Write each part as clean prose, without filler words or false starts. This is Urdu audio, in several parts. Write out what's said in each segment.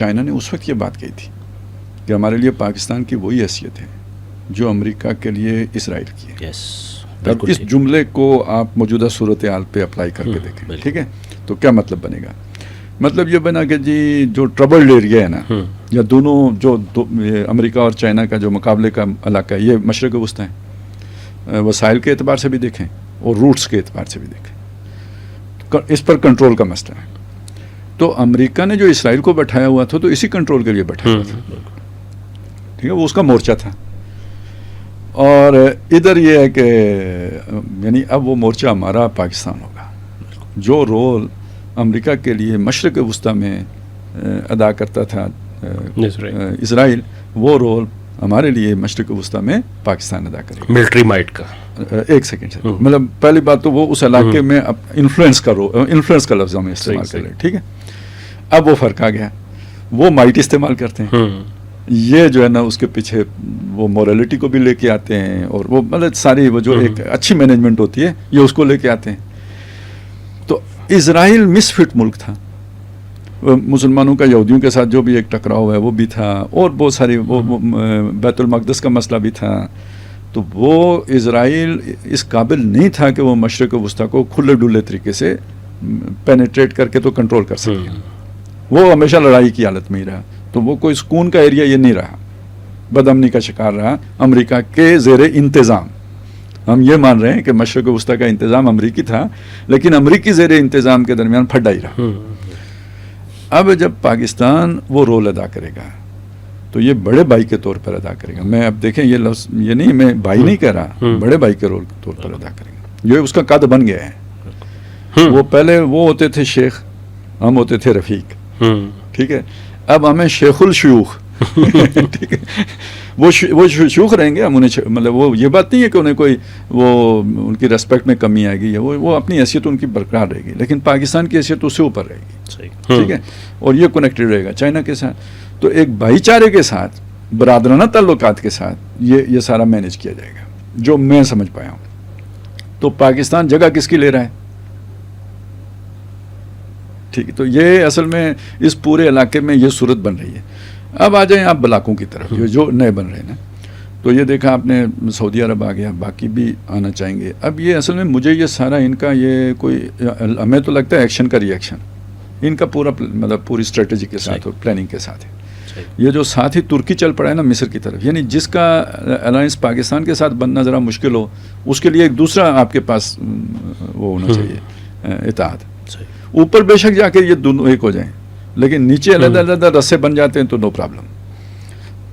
چائنا نے اس وقت یہ بات کہی تھی کہ ہمارے لیے پاکستان کی وہی حیثیت ہے جو امریکہ کے لیے اسرائیل کی ہے. اب اس جملے کو آپ موجودہ صورتحال پہ اپلائی کر کے دیکھیں, ٹھیک ہے, تو کیا مطلب بنے گا؟ مطلب یہ بنا کہ جی جو ٹربلڈ ایریا ہے نا, یا دونوں جو امریکہ اور چائنا کا جو مقابلے کا علاقہ ہے, یہ مشرق وسطی ہے, وسائل کے اعتبار سے بھی دیکھیں اور روٹس کے اعتبار سے بھی دیکھیں, اس پر کنٹرول کا مسئلہ ہے. تو امریکہ نے جو اسرائیل کو بٹھایا ہوا تھا تو اسی کنٹرول کے لیے بٹھایا ہوا تھا, ٹھیک ہے, وہ اس کا مورچہ تھا. اور ادھر یہ ہے کہ یعنی اب وہ مورچہ ہمارا پاکستان ہوگا. جو رول امریکہ کے لیے مشرق وسطی میں ادا کرتا تھا اسرائیل, وہ رول ہمارے لیے مشرق وسطی میں پاکستان ادا کرے گا. ملٹری مائٹ کا ایک سیکنڈ سے, مطلب پہلی بات تو وہ اس علاقے میں انفلوئنس کا لفظ ہم استعمال کر رہے ہیں, ٹھیک ہے. اب وہ فرق آ گیا, وہ مائٹ استعمال کرتے ہیں, یہ جو ہے نا اس کے پیچھے وہ مورالٹی کو بھی لے کے آتے ہیں, اور وہ مطلب ساری وہ جو ایک اچھی مینجمنٹ ہوتی ہے یہ اس کو لے کے آتے ہیں. تو اسرائیل مس فٹ ملک تھا, مسلمانوں کا یہودیوں کے ساتھ جو بھی ایک ٹکراؤ ہے وہ بھی تھا, اور بہت ساری وہ بیت المقدس کا مسئلہ بھی تھا. تو وہ اسرائیل اس قابل نہیں تھا کہ وہ مشرق وسطی کو کھلے ڈلے طریقے سے پینیٹریٹ کر کے تو کنٹرول کر سکے. وہ ہمیشہ لڑائی کی حالت میں ہی رہا, تو وہ کوئی سکون کا ایریا یہ نہیں رہا, بدامنی کا شکار رہا امریکہ کے زیر انتظام. ہم یہ مان رہے ہیں کہ مشرق وسطی کا انتظام امریکی تھا, لیکن امریکی زیر انتظام کے درمیان پھڈا ہی رہا. اب جب پاکستان وہ رول ادا کرے گا تو یہ بڑے بھائی کے طور پر ادا کرے گا. میں اب دیکھیں یہ لفظ یہ نہیں, میں بھائی نہیں کہہ رہا, بڑے بھائی کے رول کے طور پر ادا کرے گا. یہ اس کا قد بن گیا ہے. وہ پہلے وہ ہوتے تھے شیخ, ہم ہوتے تھے رفیق, ٹھیک ہے. اب ہمیں شیخ الشیوخ, ٹھیک ہے, وہ شیوخ رہیں گے ہم انہیں, مطلب وہ یہ بات نہیں ہے کہ انہیں کوئی وہ ان کی ریسپیکٹ میں کمی آئے گی, وہ اپنی حیثیت ان کی برقرار رہے گی, لیکن پاکستان کی حیثیت اس سے اوپر رہے گی, ٹھیک ہے, اور یہ کنیکٹڈ رہے گا چائنا کے ساتھ. تو ایک بھائی چارے کے ساتھ, برادرانہ تعلقات کے ساتھ یہ سارا مینیج کیا جائے گا, جو میں سمجھ پایا ہوں. تو پاکستان جگہ کس کی لے رہا ہے, ٹھیک ہے. تو یہ اصل میں اس پورے علاقے میں یہ صورت بن رہی ہے. اب آ جائیں آپ بلاکوں کی طرف, جو نئے بن رہے ہیں نا, تو یہ دیکھا آپ نے سعودی عرب آ گیا, باقی بھی آنا چاہیں گے. اب یہ اصل میں مجھے یہ سارا ان کا یہ کوئی, ہمیں تو لگتا ہے ایکشن کا ری ایکشن, ان کا پورا مطلب پوری اسٹریٹجی کے ساتھ اور پلاننگ کے ساتھ ہے. یہ جو ساتھ ہی ترکی چل پڑا ہے نا مصر کی طرف, یعنی جس کا الائنس پاکستان کے ساتھ بننا ذرا مشکل ہو, اس کے لیے ایک دوسرا آپ کے پاس وہ ہونا چاہیے اتحاد. اوپر بے شک جا کے یہ دونوں ایک ہو جائیں, لیکن نیچے علیحدہ علیحدہ رسے بن جاتے ہیں تو نو پرابلم.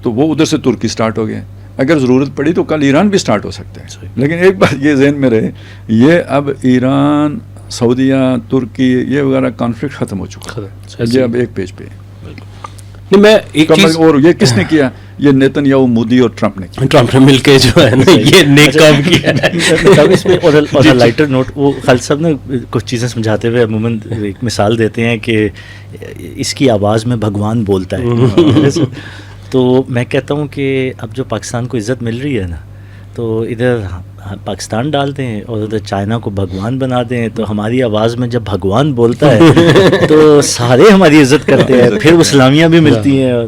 تو وہ ادھر سے ترکی سٹارٹ ہو گیا, اگر ضرورت پڑی تو کل ایران بھی سٹارٹ ہو سکتا ہے. لیکن ایک بات یہ ذہن میں رہے, یہ اب ایران, سعودیہ, ترکی یہ وغیرہ کانفلکٹ ختم ہو چکا ہے, یہ اب ایک پیج پہ ہے. میں ایک چیز, اور یہ کس نے کیا, یہ نیتن یاہو, مودی اور ٹرمپ نے کیا, ٹرمپ نے مل کے جو ہے نا یہ نیک کام کیا ہے. اس میں اور لائٹر نوٹ, وہ خالد صاحب نے کچھ چیزیں سمجھاتے ہوئے عموماً ایک مثال دیتے ہیں کہ اس کی آواز میں بھگوان بولتا ہے. تو میں کہتا ہوں کہ اب جو پاکستان کو عزت مل رہی ہے نا, تو ادھر پاکستان ڈال دیں اور ادھر چائنا کو بھگوان بنا دیں, تو ہماری آواز میں جب بھگوان بولتا ہے تو سارے ہماری عزت کرتے ہیں, پھر اسلامیاں بھی ملتی ہیں. اور